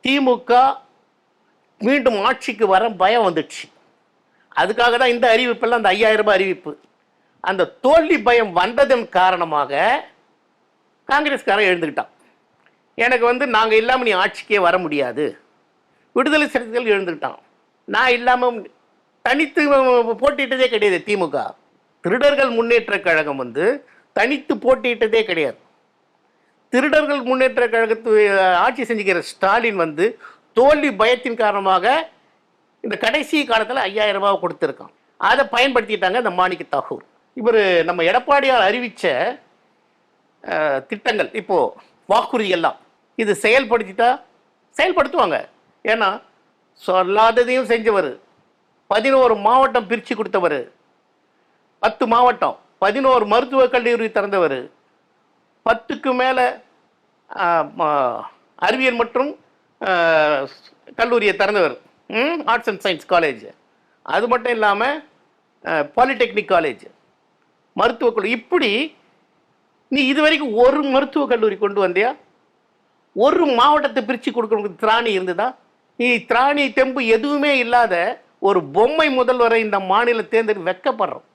திமுக மீண்டும் ஆட்சிக்கு வர பயம் வந்துடுச்சு. அதுக்காக தான் இந்த அறிவிப்பெல்லாம், அந்த 5000 ரூபாய் அறிவிப்பு. அந்த தோல்வி பயம் வந்ததன் காரணமாக காங்கிரஸ்காரன் எழுந்துக்கிட்டான். எனக்கு நாங்கள் இல்லாமல் நீ ஆட்சிக்கே வர முடியாது. விடுதலை சிறுத்தைகள் எழுந்துக்கிட்டான். நான் இல்லாமல் தனித்து போட்டியிட்டதே கிடையாது. திமுக திருடர்கள் முன்னேற்ற கழகம் தனித்து போட்டியிட்டதே கிடையாது. திருடர்கள் முன்னேற்ற கழகத்து ஆட்சி செஞ்சுக்கிற ஸ்டாலின் தோல்வி பயத்தின் காரணமாக இந்த கடைசி காலத்தில் 5000 ரூபாய் கொடுத்துருக்கான். அதை பயன்படுத்திட்டாங்க இந்த மாணிக்க தாகூர். இவர் நம்ம எடப்பாடியால் அறிவித்த திட்டங்கள், இப்போ வாக்குறுதி எல்லாம் இது செயல்படுத்திட்டா செயல்படுத்துவாங்க. ஏன்னா சொல்லாததையும் செஞ்சவர், 11 மாவட்டம் பிரித்து கொடுத்தவர், 10 மாவட்டம் 11 மருத்துவக் கல்லூரி திறந்தவர், 10க்கு மேலே அறிவியல் மற்றும் கல்லூரியை திறந்தவர், ஆர்ட்ஸ் அண்ட் சயின்ஸ் காலேஜ். அது மட்டும் இல்லாமல் பாலிடெக்னிக் காலேஜ், மருத்துவக் கல்லூரி. இப்படி நீ இதுவரைக்கும் ஒரு மருத்துவக் கல்லூரி கொண்டு வந்தியா? ஒரு மாவட்டத்தை பிரித்து கொடுக்கறதுக்கு திராணி இருந்ததா? நீ திராணி தெம்பு எதுவுமே இல்லாத ஒரு பொம்மை முதல்வரை இந்த மாநில தேர்ந்தெடுக்க வெக்கப்படுறோம்.